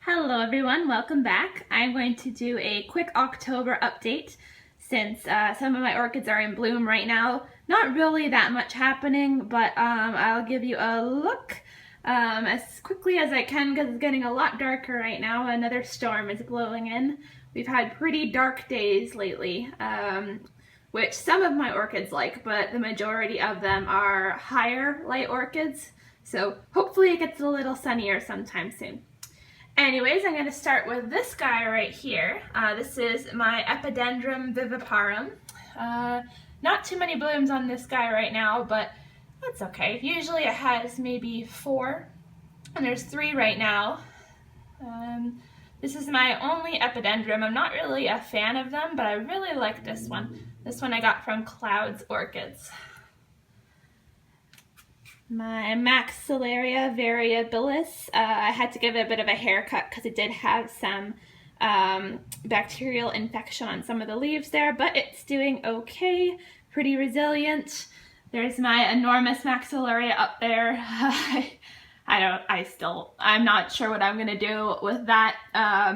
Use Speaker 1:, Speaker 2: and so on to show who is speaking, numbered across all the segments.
Speaker 1: Hello everyone, welcome back. I'm going to do a quick October update since some of my orchids are in bloom right now. Not really that much happening, but I'll give you a look as quickly as I can because it's getting a lot darker right now. Another storm is blowing in. We've had pretty dark days lately, which some of my orchids like, but the majority of them are higher light orchids. So hopefully it gets a little sunnier sometime soon. Anyways, I'm going to start with this guy right here. This is my Epidendrum viviparum. Not too many blooms on this guy right now, but that's okay. Usually it has maybe 4, and there's 3 right now. This is my only Epidendrum. I'm not really a fan of them, but I really like this one. This one I got from Clouds Orchids. My Maxillaria variabilis, I had to give it a bit of a haircut because it did have some bacterial infection on some of the leaves there, but it's doing okay, pretty resilient. There's my enormous Maxillaria up there. I'm not sure what I'm gonna do with that.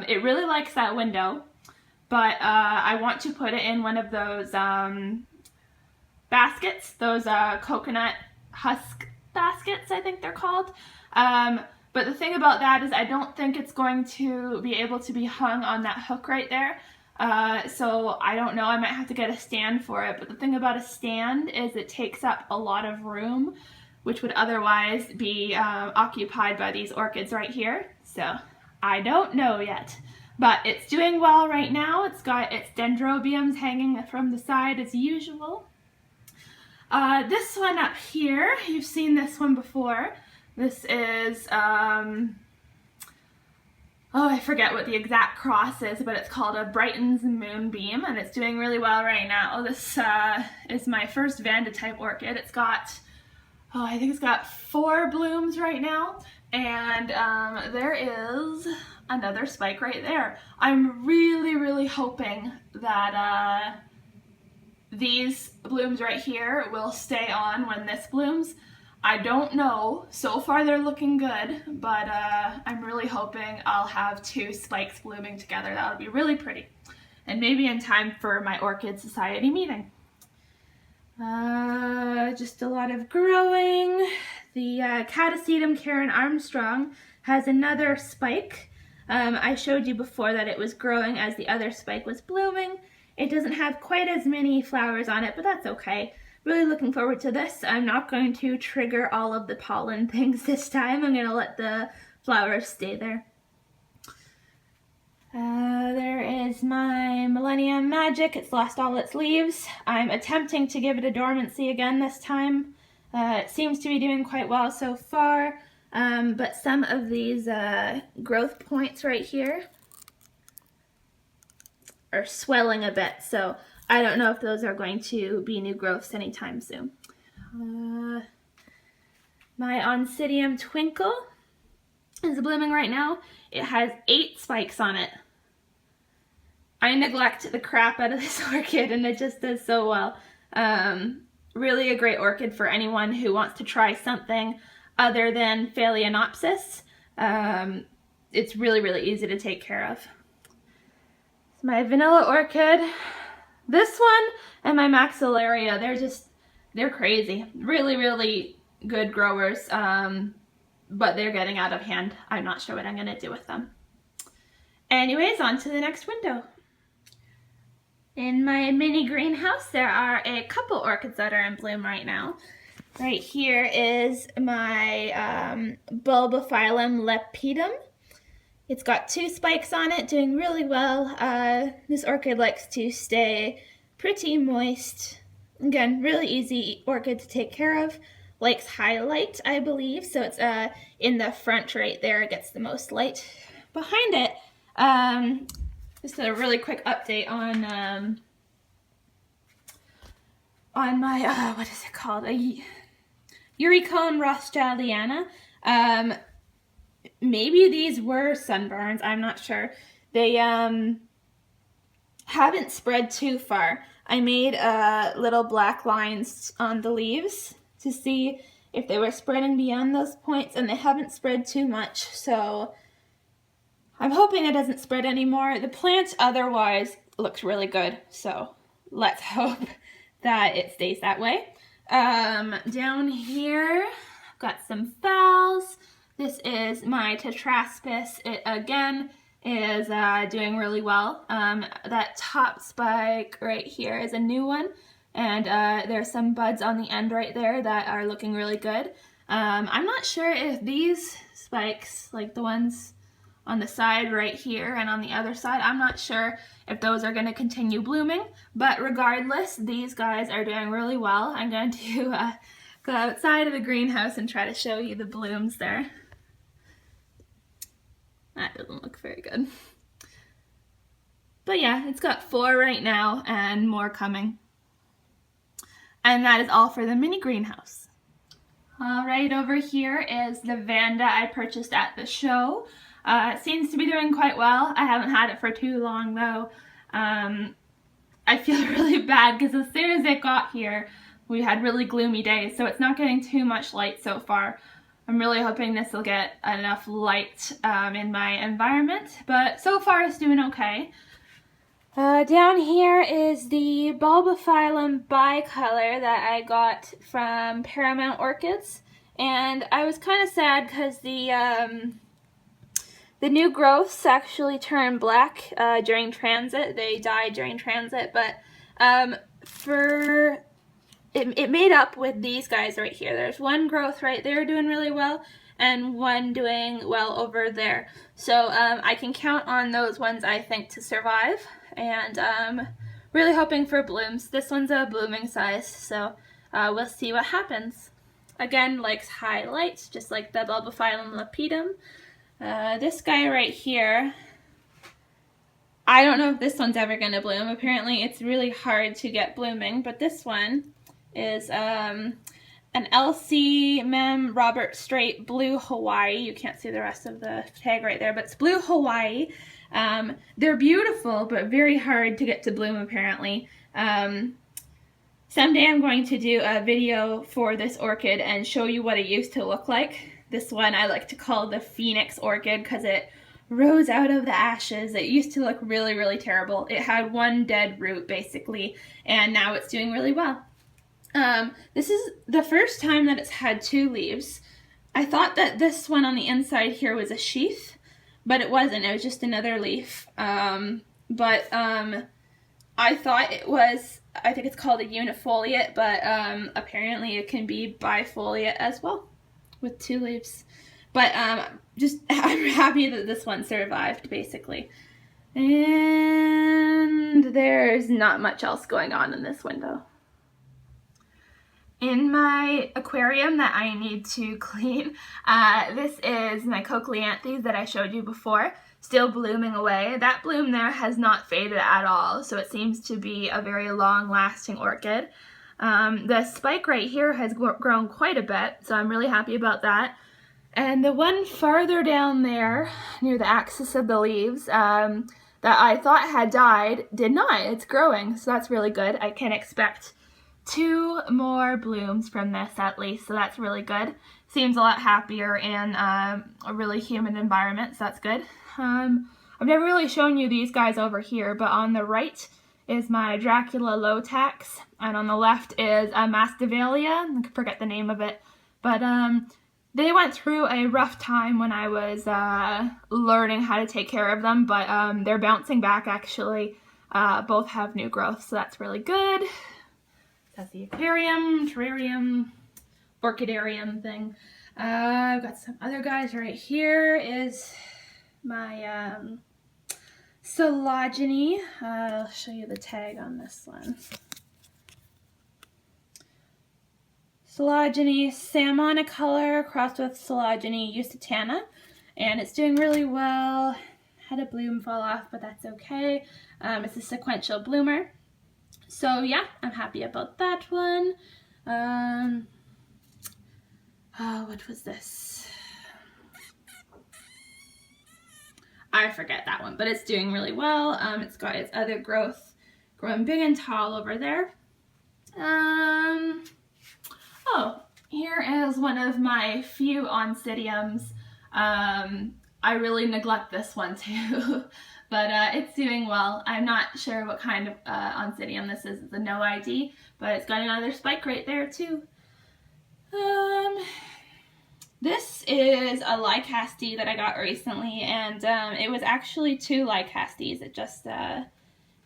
Speaker 1: It really likes that window, but I want to put it in one of those baskets, those coconut husk baskets, I think they're called. But the thing about that is I don't think it's going to be able to be hung on that hook right there. So I don't know, I might have to get a stand for it. But the thing about a stand is it takes up a lot of room, which would otherwise be occupied by these orchids right here. So I don't know yet. But it's doing well right now. It's got its dendrobiums hanging from the side as usual. This one up here, you've seen this one before. This is, I forget what the exact cross is, but it's called a Brighton's Moonbeam, and it's doing really well right now. This is my first Vanda type orchid. It's got, I think it's got 4 blooms right now, and there is another spike right there. I'm really hoping that these blooms right here will stay on when this blooms. I don't know. So far they're looking good, but I'm really hoping I'll have 2 spikes blooming together. That would be really pretty. And maybe in time for my Orchid Society meeting. Just a lot of growing. The Catasetum Karen Armstrong has another spike. I showed you before that it was growing as the other spike was blooming. It doesn't have quite as many flowers on it, but that's okay. Really looking forward to this. I'm not going to trigger all of the pollen things this time. I'm going to let the flowers stay there. There is my Millennium Magic. It's lost all its leaves. I'm attempting to give it a dormancy again this time. It seems to be doing quite well so far, but some of these growth points right here are swelling a bit, so I don't know if those are going to be new growths anytime soon. My Oncidium Twinkle is blooming right now. It has 8 spikes on it. I neglect the crap out of this orchid and it just does so well. Really a great orchid for anyone who wants to try something other than Phalaenopsis. It's really easy to take care of. My Vanilla Orchid, this one, and my Maxillaria, they're crazy. Really good growers, but they're getting out of hand. I'm not sure what I'm going to do with them. Anyways, on to the next window. In my mini greenhouse, there are a couple orchids that are in bloom right now. Right here is my Bulbophyllum lepidum. It's got 2 spikes on it, doing really well. This orchid likes to stay pretty moist. Again, really easy orchid to take care of. Likes high light, I believe, so it's in the front right there. It gets the most light. Behind it, just a really quick update on my, what is it called? A Euricone rothschildiana. Maybe these were sunburns, I'm not sure. They haven't spread too far. I made little black lines on the leaves to see if they were spreading beyond those points, and they haven't spread too much, so I'm hoping it doesn't spread anymore. The plant otherwise looks really good, so let's hope that it stays that way. Down here, I've got some phals. This is my tetraspis. It again is doing really well. That top spike right here is a new one, and there's some buds on the end right there that are looking really good. I'm not sure if these spikes, like the ones on the side right here and on the other side, I'm not sure if those are going to continue blooming, but regardless, these guys are doing really well. I'm going to go outside of the greenhouse and try to show you the blooms there. That doesn't look very good. But yeah, it's got 4 right now and more coming. And that is all for the mini greenhouse. Right over here is the Vanda I purchased at the show. It seems to be doing quite well. I haven't had it for too long though. I feel really bad because as soon as it got here, we had really gloomy days, so it's not getting too much light so far. I'm really hoping this will get enough light in my environment, but so far it's doing okay. Down here is the Bulbophyllum bicolor that I got from Paramount Orchids, and I was kind of sad because the new growths actually turned black during transit. They died during transit, but it made up with these guys right here. There's one growth right there doing really well, and one doing well over there. So I can count on those ones, I think, to survive. And really hoping for blooms. This one's a blooming size, so we'll see what happens. Again, likes high light, just like the Bulbophyllum lapidum. This guy right here, I don't know if this one's ever going to bloom. Apparently it's really hard to get blooming, but this one is an LC Mem Robert Strait Blue Hawaii. You can't see the rest of the tag right there, but it's Blue Hawaii. They're beautiful, but very hard to get to bloom apparently. Someday I'm going to do a video for this orchid and show you what it used to look like. This one I like to call the Phoenix Orchid because it rose out of the ashes. It used to look really, really terrible. It had one dead root basically, and now it's doing really well. This is the first time that it's had 2 leaves. I thought that this one on the inside here was a sheath, but it wasn't. It was just another leaf. I thought it was, I think it's called a unifoliate, but apparently it can be bifoliate as well with 2 leaves. But I'm happy that this one survived basically. And there's not much else going on in this window. In my aquarium that I need to clean, this is my cochleanthes that I showed you before, still blooming away. That bloom there has not faded at all, so it seems to be a very long-lasting orchid. The spike right here has grown quite a bit, so I'm really happy about that. And the one farther down there, near the axis of the leaves, that I thought had died, did not. It's growing, so that's really good. I can expect 2 more blooms from this at least, so that's really good. Seems a lot happier in a really humid environment, so that's good. I've never really shown you these guys over here, but on the right is my Dracula Lotax, and on the left is a Masdevallia. I forget the name of it, but they went through a rough time when I was learning how to take care of them, but they're bouncing back actually. Both have new growth, so that's really good. That's the aquarium, terrarium, orchidarium thing. I've got some other guys right here. Is my Sologeny. I'll show you the tag on this one. Sologeny Salmonicolor crossed with Sologeny Usitana, and it's doing really well. Had a bloom fall off, but that's okay. It's a sequential bloomer. So yeah, I'm happy about that one. What was this? I forget that one, but it's doing really well. It's got its other growth growing big and tall over there. Oh, here is one of my few oncidiums. I really neglect this one too. But it's doing well. I'm not sure what kind of oncidium this is. It's a no ID, but it's got another spike right there too. This is a Lycastes that I got recently, and it was actually 2 Lycastes. It just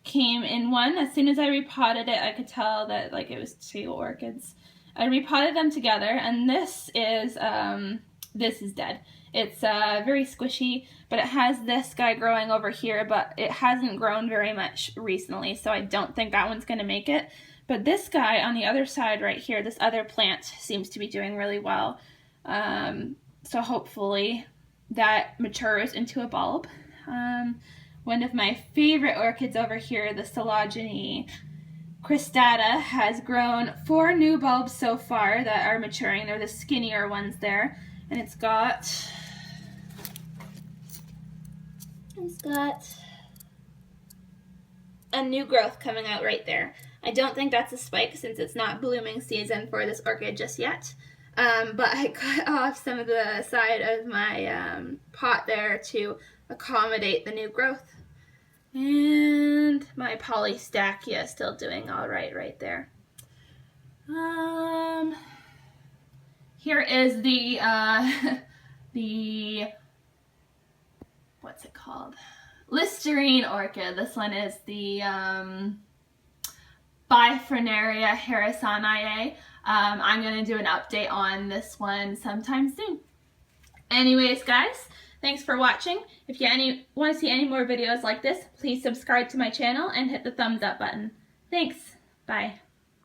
Speaker 1: came in one. As soon as I repotted it, I could tell that like it was 2 orchids. I repotted them together, and this is dead. It's very squishy, but it has this guy growing over here, but it hasn't grown very much recently, so I don't think that one's going to make it. But this guy on the other side right here, this other plant, seems to be doing really well. So hopefully that matures into a bulb. One of my favorite orchids over here, the Silogeny cristata, has grown 4 new bulbs so far that are maturing. They're the skinnier ones there. And it's got a new growth coming out right there. I don't think that's a spike since it's not blooming season for this orchid just yet. But I cut off some of the side of my pot there to accommodate the new growth. And my Polystachya is still doing all right there. Here is the what's it called? Listerine orchid. This one is the Bifrenaria harrisonii. I'm going to do an update on this one sometime soon. Anyways, guys, thanks for watching. If you want to see any more videos like this, please subscribe to my channel and hit the thumbs up button. Thanks. Bye.